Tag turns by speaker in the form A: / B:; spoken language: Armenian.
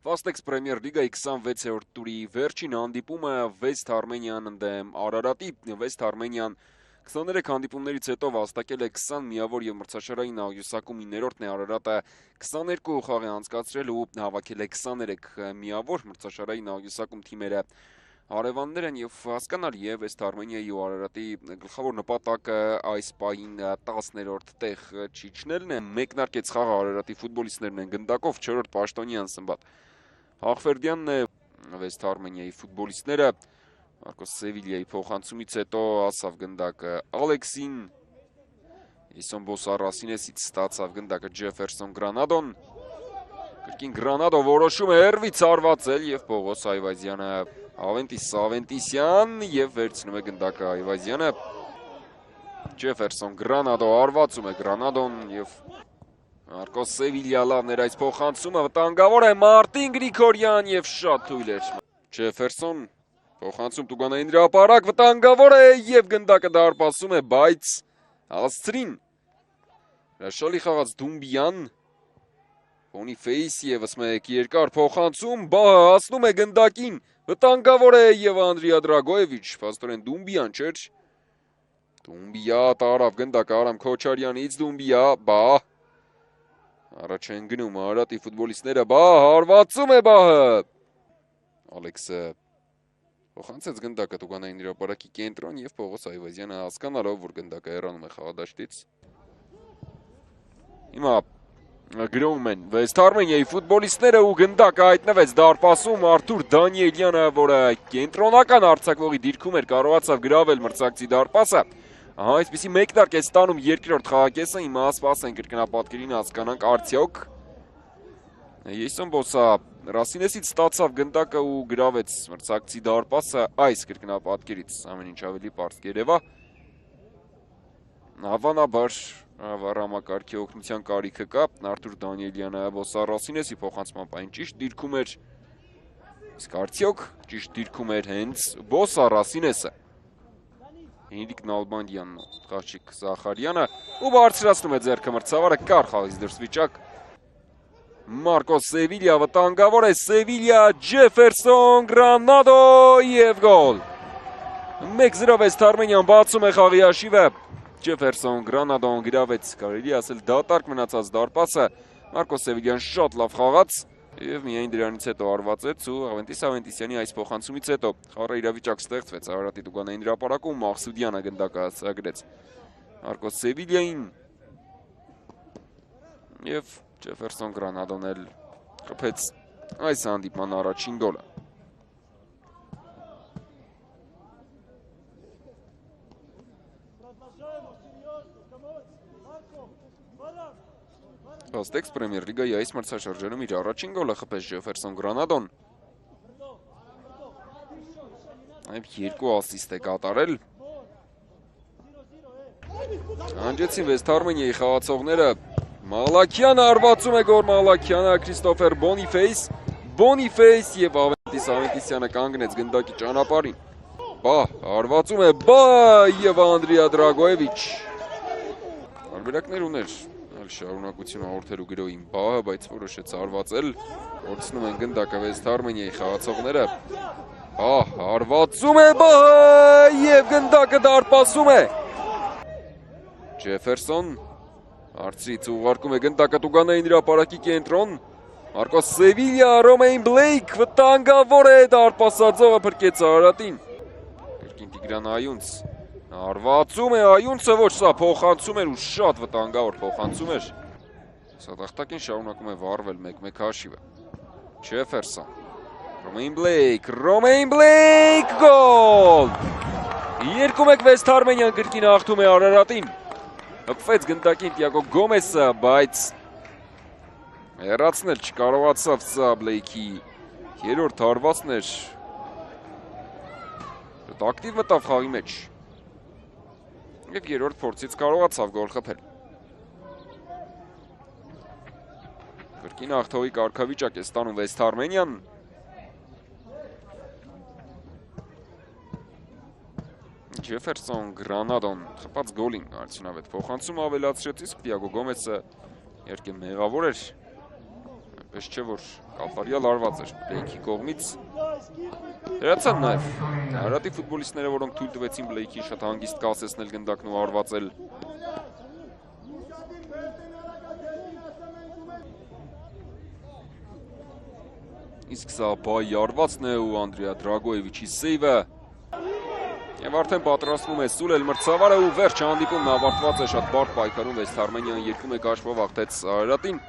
A: Fastex Premier Liga-ի 26-րդ տուրի վերջին հանդիպումը West Armenian ընդդեմ Արարատի։ West Armenian 23 հանդիպումներից հետո վաստակել է 20 միավոր եւ մրցաշարային աղյուսակում 9-րդն է, Արարատը 22 խաղ է անցկացրել ու հավաքել է 23 միավոր, մրցաշարային աղյուսակում թիմերը հարևաններ են եւ հասկանալի է West Armenia-ի ու Արարատի գլխավոր նպատակը այս պահին 10-րդ տեղ չիջնելն է։ Մեկնարկեց խաղը Արարատի ֆուտբոլիստներն են գնդակով 4-րդ պաշտոնյան Սմբատ Հաղվերդյանն է, West Armenia-ի ֆուտբոլիստները Մարկոս Սևիլիայի փոխանցումից հետո ասավ գնդակը Ալեքսին, Իսոն Բոսարասինեսից ստացավ գնդակը Ջեֆերսոն Գրանադոն, կրկին Գրանադո որոշում է հեռվից արվածել եւ Պողոս Այվազյանը Ավենտիս Ավենտիսյան եւ վերցնում է գնդակը Այվազյանը, Ջեֆերսոն Գրանադո արվածում է Գրանադոն եւ Մարկոս Սևիլիա լավն էր այս փոխանցումը, վտանգավոր է Մարտին Գրիգորյան եւ շատ թույլ էր Ջեֆերսոն փոխանցում Տուգանային հրապարակ, վտանգավոր է եւ գնդակը դարպասում է, բայց հասցրին հրաշալի խաղաց Դումբյան, Բոնիֆեյս եւս մեկ երկար փոխանցում, բահը հասնում է գնդակին, վտանգավոր է եւ Անդրիա Դրագոևիչ, փաստորեն Դումբյան չէր, Դումբիա տարավ գնդակը Արամ Քոչարյանից, Դումբիա, բահ Առաջ են գնում Արարատի ֆուտբոլիստները, հարվածում է բահը, Ալեքսը փոխանցեց գնդակը Տուգանային հրապարակի կենտրոն եւ Պողոս Այվազյանը հասկանալով, որ գնդակը հեռանում է խաղադաշտից։ Հիմա գրում են West Armenia-ի ֆուտբոլիստները ու գնդակը հայտնվեց դարպասում Արթուր Դանիելյանը, որը կենտրոնական արձակվողի դիրքում էր, կարողացավ գրավել մրցակցի դարպասը։ Այսպիսի մեկնարկ է ստանում երկրորդ խաղակեսը, հիմա սպասենք կրկնապատկերին հասկանանք արդյոք Իսոն Բոսարասինեսից ստացավ գնդակը ու գրավեց մրցակցի դարպասը, այս կրկնապատկերից ամեն ինչ ավելի պարզ կերևա։ Հավանաբար վառամակարգի օգնության կարիքը կա, Արթուր Դանիելյանը Բոսարասինեսի փոխանցմամբ այն ճիշտ դիրքում էր, իսկ արդյոք ճիշտ դիրքում էր հենց Բոսարասինեսը։ Հինրիկ Նալբանդյանն ու Խաչիկ Զախարյանը ու բարձրացնում է ձեռքը մրցավարը, կար խաղից դուրս վիճակ։ Մարկոս Սևիլիա վտանգավոր է, Սևիլիա, Ջեֆերսոն Գրանադո եւ գոլ։ 1-0 West Armenian բացում է խաղի հաշիվը։ Ջեֆերսոն Գրանադոն գրավեց, կարելի ասել դատարկ մնացած դարպասը, Մարկոս Սևիլիան շատ լավ խաղաց եւ միայն դրանից հետո արվածեց ու Ավենտիս Ավենտիսյանի այս փոխանցումից հետո խաղը իրավիճակ ստեղծվեց Արարատի Տուգանային հրապարակում, Մաղսուդյանը գնդակը հասցրեց Մարկոս Սևիլիային եւ Ջեֆերսոն Գրանադոն էլ խփեց այս հանդիպման առաջին գոլը։ Fastex Premier Liga-ի այս մրցաշրջանում իր առաջին գոլը խփեց Ջեֆերսոն Գրանադոն։ Այբ 2 ասիստ է կատարել։ Անջեցին West Armenia-ի խաղացողները, Մալաքյանը արվածում է գոր Մալաքյանը, Քրիստոֆեր Բոնիֆեյս եւ Ավենտիս Ավենտիսյանը կանգնեց գնդակի ճանապարհին։ Արվածում է եւ Անդրիա Դրագոևիչ։ Տարբերակներ ուներ շարունակություն հաղորդելու գրոյին բահը, բայց որոշեց արվածել, կորցնում են գնդակը West Armenia-ի խաղացողները, արվածում է բահը եւ գնդակը դարպասում է, Ջեֆերսոն հարցրից ուղարկում է գնդակը Տուգանային հրապարակի կենտրոն, Մարկոս Սևիլիա, Ռոմեյն Բլեյք, վտանգավոր է, դարպասածողը փրկեց Արարատին, կրկին Տիգրան Այունց, արվածում է Այունցը, ոչ սա փոխանցում էր ու շատ վտանգավոր փոխանցում էր, սա տախտակին շարունակում է վառվել 1-1 հաշիվը, Ջեֆերսոն, Ռոմեյն Բլեյք, գոլ, 2-1 West Armenian կրկին հաղթում է Արարատին, հպվեց գնդակին Տիագո Գոմեսը, բայց հեռացնել չկարողացավ սա Բլեյքի երրորդ հարվածն էր, ակտիվ մտավ խաղի մեջ և երրորդ փորձից կարողացավ գոլ խփել։ Կրկին հաղթողի կարգավիճակ է ստանում West Armenian։ Ջեֆերսոն Գրանադոն խփած գոլին արդյունավետ փոխանցում ավելացրեց, իսկ Տիագո Գոմեսը իհարկե մեղավոր էր, Պես չէ, որ կատարյալ արված էր Բլեյքի կողմից։ Հրացան նաև Արարատի ֆուտբոլիստները, որոնք թույլ տվեցին Բլեյքին շատ հանգիստ կասեցնել գնդակն ու արվածել։ Իսկ սա բայի արվածն է ու Անդրեա Դրագոևիչի սեյվը։ Եվ արդեն պատրաստվում է Սուլել մրցավարը ու վերջը հանդիպումն ավարտված է շատ բարդ պայքարում Վեստ Արմենիան 2-1 հաշվով հաղթեց Արարատին։